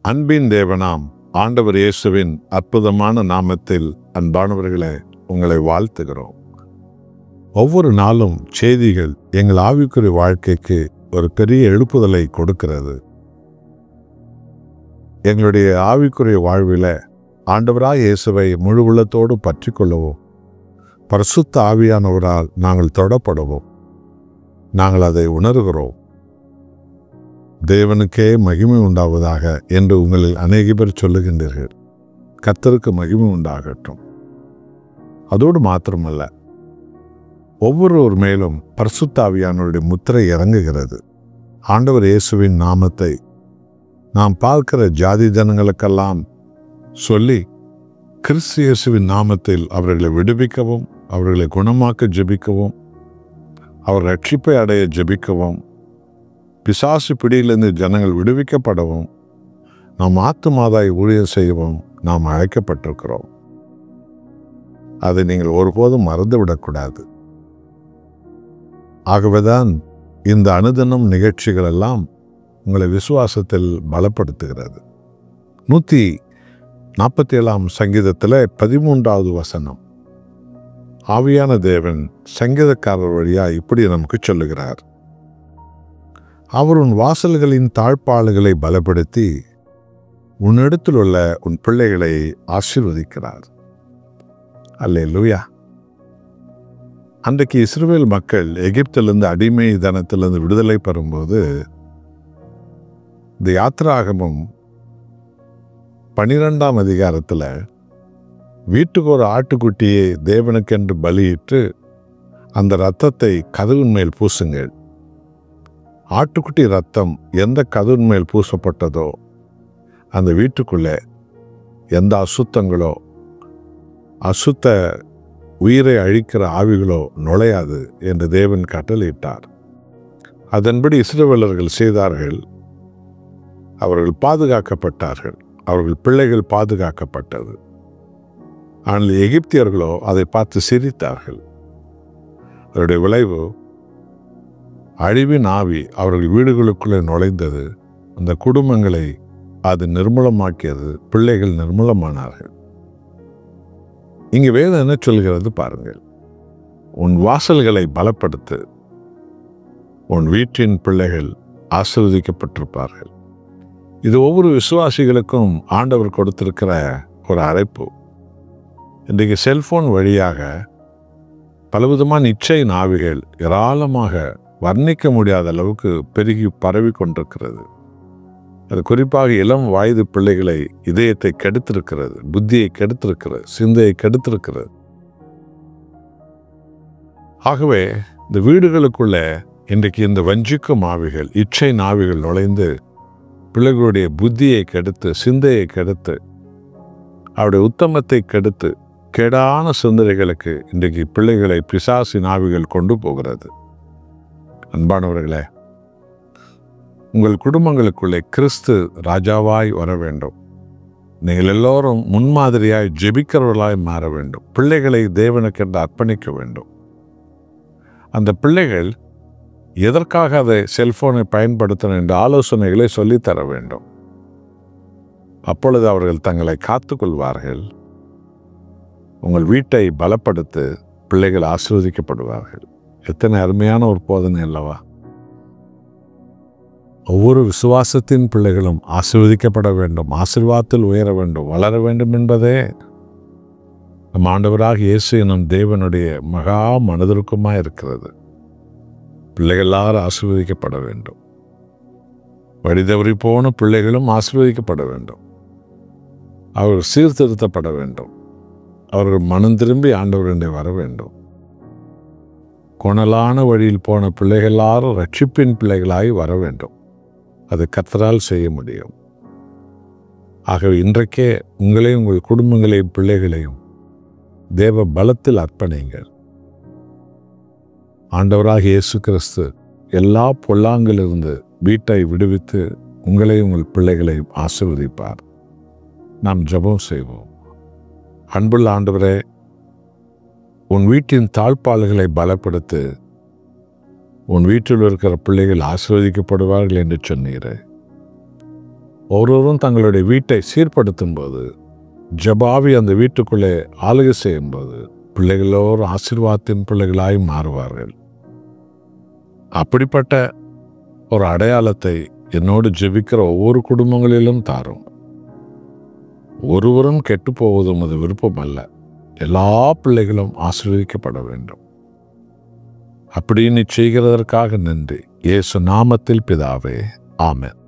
அன்பின் தேவனாம் ஆண்டவர் இயேசுவின் அற்புதமான நாமத்தில் அன்பானவர்களே உங்களை வாழ்த்துகிறோம். ஒவ்வொரு நாளும் செய்திகள் எங்கள் ஆவிக்குரிய வாழ்க்கைக்கு ஒரு பெரிய எழுப்புதலை கொடுக்கிறது. எங்களுடைய ஆவிக்குரிய வாழ்வில் ஆண்டவராய் இயேசுவை முழு உள்ளத்தோடு பற்றி கொள்ளவும், பரிசுத்த ஆவியானவரால் நாங்கள் தொடப்படவும் நாங்கள் அதை உணர்கிறோம். தேவனுக்கே மகிமை உண்டாவதாக என்று உங்களில் அநேக பேர் சொல்லுகின்றீர்கள். கர்த்தருக்கு மகிமை உண்டாகட்டும். அதோடு மாத்திரமல்ல, ஒவ்வொருவர் மேலும் பரிசுத்த ஆவியானவருடைய முத்திரை இறங்குகிறது. ஆண்டவர் இயேசுவின் நாமத்தை நாம் பார்க்கிற ஜாதி ஜனங்களுக்கெல்லாம் சொல்லி கிறிஸ்து இயேசுவின் நாமத்தில் அவர்களை விடுவிக்கவும், அவர்களை குணமாக்க ஜெபிக்கவும், அவர் ரட்சிப்பை அடைய ஜெபிக்கவும், பிசாசு பிடியிலிருந்து ஜனங்கள் விடுவிக்கப்படவும், நாம் ஆத்துமாதாய் ஊழியம் செய்யவும் நாம் அழைக்கப்பட்டிருக்கிறோம். அதை நீங்கள் ஒருபோதும் மறந்துவிடக்கூடாது. ஆகவேதான் இந்த அனுதினம் நிகழ்ச்சிகள் எல்லாம் உங்களை விசுவாசத்தில் பலப்படுத்துகிறது. 147 சங்கீதத்தில் 13வது வசனம், ஆவியான தேவன் சங்கீதக்காரர் வழியா இப்படி நமக்கு சொல்லுகிறார்: அவர் உன் வாசல்களின் தாழ்ப்பாள்களை பலப்படுத்தி உன்னிடத்தில் உள்ள உன் பிள்ளைகளை ஆசீர்வதிக்கிறார். அல்லேலூயா. அன்றைக்கு இஸ்ரவேல் மக்கள் எகிப்திலிருந்து அடிமை தனத்திலிருந்து விடுதலை பெறும்போது இந்த யாத்திராகமம் 12ஆம் அதிகாரத்தில் வீட்டுக்கு ஒரு ஆட்டுக்குட்டியை தேவனுக்கென்று பலியிட்டு அந்த இரத்தத்தை கதவின் மேல் பூசுங்கள். ஆட்டுக்குட்டி ரத்தம் எந்த கதவின் மேல் பூசப்பட்டதோ அந்த வீட்டுக்குள்ளே எந்த அசுத்தங்களோ அசுத்த உயிரை அழிக்கிற ஆவிகளோ நுழையாது என்று தேவன் கட்டளையிட்டார். அதன்படி இஸ்ரவேலர்கள் செய்தார்கள். அவர்கள் பாதுகாக்கப்பட்டார்கள். அவர்கள் பிள்ளைகள் பாதுகாக்கப்பட்டது. ஆனால் எகிப்தியர்களோ அதை பார்த்து சிரித்தார்கள். அதனுடைய விளைவு அழிவின் ஆவி அவர்கள் வீடுகளுக்குள்ளே நுழைந்தது. அந்த குடும்பங்களை அது நிர்மூலமாக்கியது. பிள்ளைகள் நிர்மூலமானார்கள். இங்கு வேதம் என்ன சொல்கிறது பாருங்கள். உன் வாசல்களை பலப்படுத்து, உன் வீட்டின் பிள்ளைகள் ஆசீர்வதிக்கப்பட்டிருப்பார்கள். இது ஒவ்வொரு விசுவாசிகளுக்கும் ஆண்டவர் கொடுத்திருக்கிற ஒரு அழைப்பு. இன்றைக்கு செல்போன் வழியாக பலவிதமான இச்சையின் ஆவிகள் ஏராளமாக வர்ணிக்க முடியாத அளவுக்கு பெருகி பரவி கொண்டிருக்கிறது. அது குறிப்பாக இளம் வயது பிள்ளைகளை இதயத்தை கெடுத்திருக்கிறது, புத்தியை கெடுத்திருக்கிறது, சிந்தையை கெடுத்திருக்கிறது. ஆகவே இந்த வீடுகளுக்குள்ள இன்றைக்கு இந்த வஞ்சிக்கும் ஆவிகள், இச்சை ஆவிகள் நுழைந்து பிள்ளைகளுடைய புத்தியை கெடுத்து, சிந்தையை கெடுத்து, அவருடைய உத்தமத்தை கெடுத்து, கேடான சிந்தனைகளுக்கு இன்றைக்கு பிள்ளைகளை பிசாசின் ஆவிகள் கொண்டு போகிறது. அன்பானவர்களே, உங்கள் குடும்பங்களுக்குள்ளே கிறிஸ்து ராஜாவாய் வர வேண்டும். நீங்கள் எல்லோரும் முன்மாதிரியாய் ஜெபிக்கிறவர்களாய் மாற வேண்டும். பிள்ளைகளை தேவனுக்கென்று அர்ப்பணிக்க வேண்டும். அந்த பிள்ளைகள் எதற்காக அதை செல்போனை பயன்படுத்தணும் என்ற ஆலோசனைகளை சொல்லித்தர வேண்டும். அப்பொழுது அவர்கள் தங்களை காத்துக்கொள்வார்கள். உங்கள் வீட்டை பலப்படுத்த பிள்ளைகள் ஆசீர்வதிக்கப்படுவார்கள். எத்தனை அருமையான ஒரு போதனை அல்லவா! ஒவ்வொரு விசுவாசத்தின் பிள்ளைகளும் ஆசீர்வதிக்கப்பட வேண்டும், ஆசீர்வாதத்தில் உயர வேண்டும், வளர வேண்டும் என்பதே நம் ஆண்டவராக இயேசு எனும் தேவனுடைய மகா மனதிற்குமாய் இருக்கிறது. பிள்ளைகள் எல்லாரும் ஆசீர்வதிக்கப்பட வேண்டும். வழிதவறி போன பிள்ளைகளும் ஆசீர்வதிக்கப்பட வேண்டும். அவர்கள் சீர்திருத்தப்பட வேண்டும். அவர்கள் மனம் திரும்பி ஆண்டவருடைய வர வேண்டும். கோணலான வழியில் போன பிள்ளைகள் எல்லாரும் ரட்சிப்பின் பிள்ளைகளாய் வர வேண்டும். அது கர்த்தரால் செய்ய முடியும். ஆகவே இன்றைக்கே உங்களையும் உங்கள் குடும்பங்களையும் பிள்ளைகளையும் தேவ பலத்தில் அர்ப்பணிங்கள். ஆண்டவராக இயேசு கிறிஸ்து எல்லா பொல்லாங்கிலிருந்து வீட்டை விடுவித்து உங்களையும் உங்கள் பிள்ளைகளையும் ஆசீர்வதிப்பார். நாம் ஜெபம் செய்வோம். அன்புள்ள ஆண்டவரே, உன் வீட்டின் தாழ்ப்பாள்களை பலப்படுத்து, உன் வீட்டில் இருக்கிற பிள்ளைகள் ஆசீர்வதிக்கப்படுவார்கள் என்று சொன்னீரே. ஒவ்வொருவரும் தங்களுடைய வீட்டை சீர்படுத்தும் போது, ஜபாவி அந்த வீட்டுக்குள்ளே ஆளுகை செய்யும்போது பிள்ளைகளோர் ஆசீர்வாதத்தின் பிள்ளைகளாய் மாறுவார்கள். அப்படிப்பட்ட ஒரு அடையாளத்தை என்னோடு ஜெபிக்கிற ஒவ்வொரு குடும்பங்களிலும் தாரும். ஒருவரும் கெட்டு போவதும் அது விருப்பம் அல்ல. எல்லா பிள்ளைகளும் ஆசீர்வதிக்கப்பட வேண்டும். அப்படி நீ செய்கிறதற்காக நன்றி. இயேசு நாமத்தில் பிதாவே, ஆமென்.